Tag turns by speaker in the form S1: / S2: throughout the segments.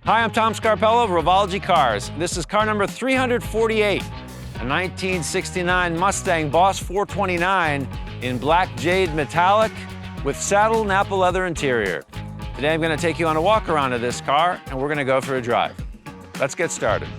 S1: Hi, I'm Tom Scarpello of Revology Cars. This is car number 348, a 1969 Mustang Boss 429 in black jade metallic with saddle Napa leather interior. Today I'm going to take you on a walk around of this car and we're going to go for a drive. Let's get started.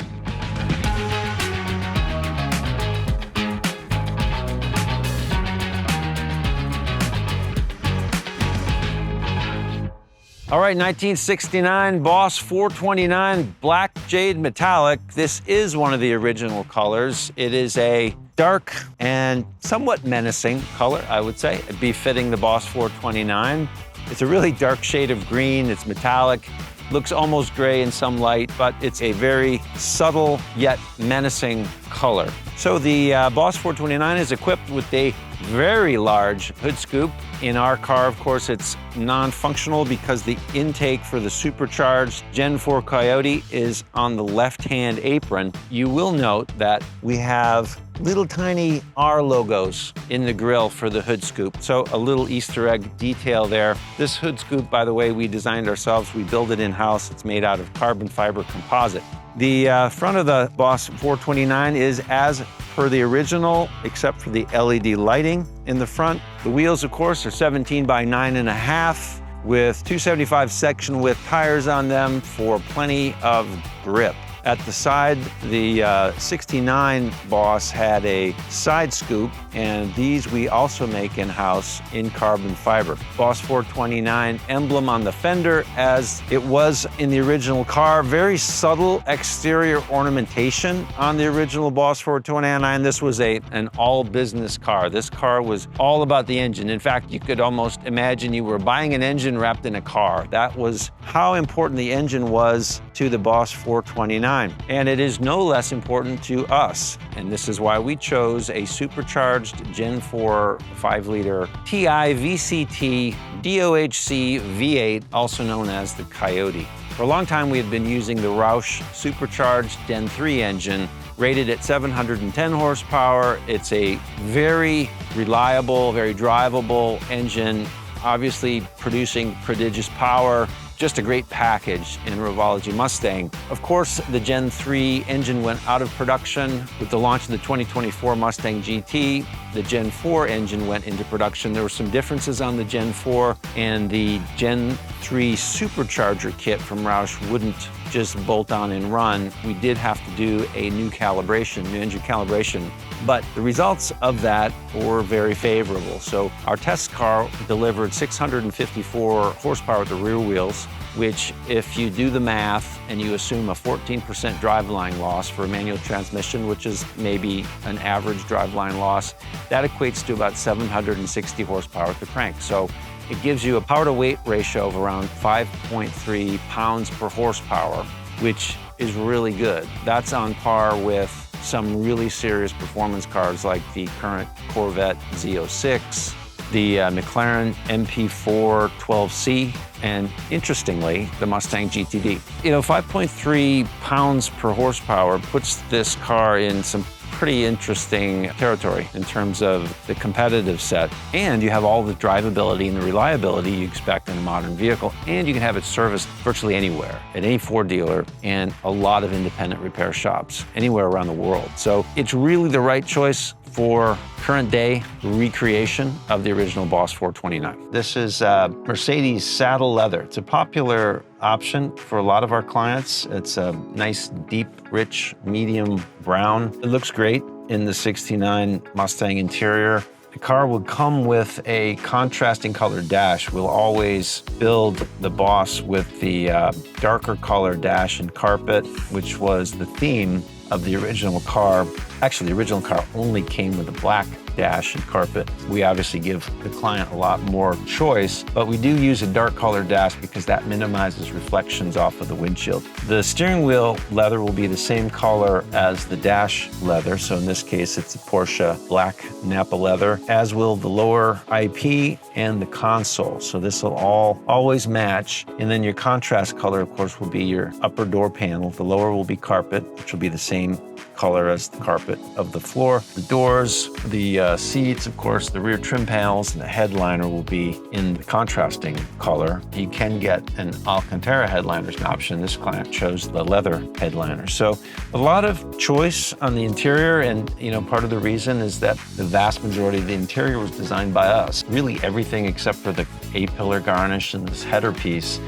S1: All right, 1969 Boss 429 black jade metallic. This is one of the original colors. It is a dark and somewhat menacing color, I would say, befitting the Boss 429. It's a really dark shade of green. It's metallic, looks almost gray in some light, but it's a very subtle yet menacing color. So the Boss 429 is equipped with a very large hood scoop. In our car, of course, it's non-functional because the intake for the supercharged Gen 4 Coyote is on the left-hand apron. You will note that we have little tiny R logos in the grille for the hood scoop. So a little Easter egg detail there. This hood scoop, by the way, we designed ourselves. We build it in-house. It's made out of carbon fiber composite. The front of the Boss 429 is as per the original, except for the LED lighting in the front. The wheels, of course, are 17 by 9.5 with 275 section width tires on them for plenty of grip. At the side, the 69 Boss had a side scoop, and these we also make in-house in carbon fiber. Boss 429 emblem on the fender as it was in the original car. Very subtle exterior ornamentation on the original Boss 429. This was an all-business car. This car was all about the engine. In fact, you could almost imagine you were buying an engine wrapped in a car. That was how important the engine was to the Boss 429. And it is no less important to us. And this is why we chose a supercharged Gen 4 5-liter Ti-VCT DOHC V8, also known as the Coyote. For a long time, we had been using the Roush supercharged Gen 3 engine, rated at 710 horsepower. It's a very reliable, very drivable engine, obviously producing prodigious power. Just a great package in Revology Mustang. Of course, the Gen 3 engine went out of production with the launch of the 2024 Mustang GT. The Gen 4 engine went into production. There were some differences on the Gen 4, and the Gen 3 supercharger kit from Roush wouldn't just bolt on and run. We did have to do a new engine calibration, but the results of that were very favorable. So our test car delivered 654 horsepower at the rear wheels, which, if you do the math and you assume a 14% driveline loss for a manual transmission, which is maybe an average driveline loss, that equates to about 760 horsepower at the crank. So it gives you a power to weight ratio of around 5.3 pounds per horsepower, which is really good. That's on par with some really serious performance cars like the current Corvette Z06, the McLaren MP4-12C, and interestingly, the Mustang GTD. 5.3 pounds per horsepower puts this car in some pretty interesting territory in terms of the competitive set. And you have all the drivability and the reliability you expect in a modern vehicle, and you can have it serviced virtually anywhere, at any Ford dealer and a lot of independent repair shops anywhere around the world. So it's really the right choice for current day recreation of the original Boss 429. This is Mercedes saddle leather. It's a popular option for a lot of our clients. It's a nice, deep, rich, medium brown. It looks great in the 69 Mustang interior. The car would come with a contrasting color dash. We'll always build the Boss with the darker color dash and carpet, which was the theme of the original car. Actually, the original car only came with a black dash and carpet. We obviously give the client a lot more choice, but we do use a dark colored dash because that minimizes reflections off of the windshield. The steering wheel leather will be the same color as the dash leather. So in this case, it's a Porsche black Napa leather, as will the lower IP and the console. So this will all always match. And then your contrast color, of course, will be your upper door panel. The lower will be carpet, which will be the same color as the carpet of the floor. The doors, the seats, of course, the rear trim panels, and the headliner will be in the contrasting color. You can get an Alcantara headliner as an option. This client chose the leather headliner. So a lot of choice on the interior, and part of the reason is that the vast majority of the interior was designed by us. Really everything except for the A-pillar garnish and this header piece,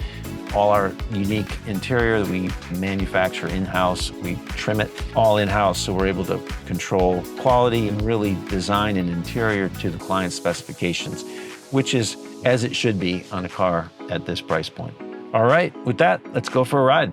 S1: all our unique interior that we manufacture in-house. We trim it all in-house, so we're able to control quality and really design an interior to the client's specifications, which is as it should be on a car at this price point. All right, with that, let's go for a ride.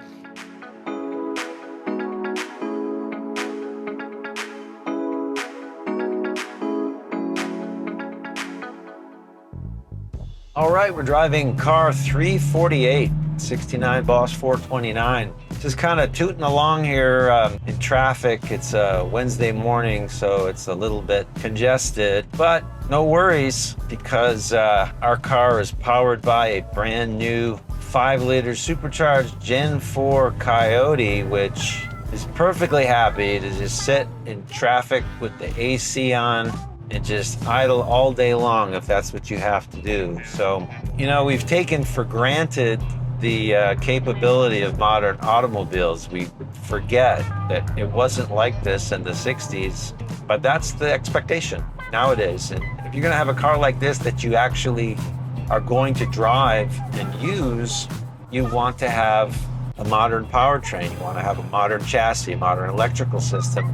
S1: All right, we're driving car 348, 69 Boss 429. Just kind of tooting along here in traffic. It's a Wednesday morning, so it's a little bit congested, but no worries, because our car is powered by a brand new 5-liter supercharged Gen 4 Coyote, which is perfectly happy to just sit in traffic with the AC on and just idle all day long if that's what you have to do. So, we've taken for granted the capability of modern automobiles. We forget that it wasn't like this in the 60s, but that's the expectation nowadays. And if you're gonna have a car like this that you actually are going to drive and use, you want to have a modern powertrain. You want to have a modern chassis, modern electrical system,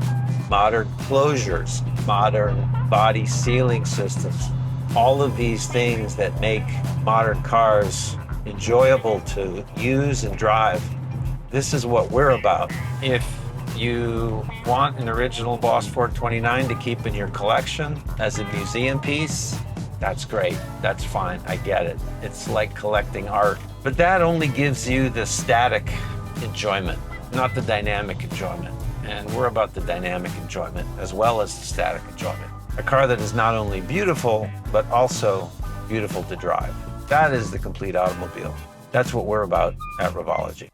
S1: modern closures, modern body sealing systems. All of these things that make modern cars enjoyable to use and drive. This is what we're about. If you want an original Boss 429 to keep in your collection as a museum piece, that's great. That's fine. I get it. It's like collecting art. But that only gives you the static enjoyment, not the dynamic enjoyment. And we're about the dynamic enjoyment as well as the static enjoyment. A car that is not only beautiful, but also beautiful to drive. That is the complete automobile. That's what we're about at Revology.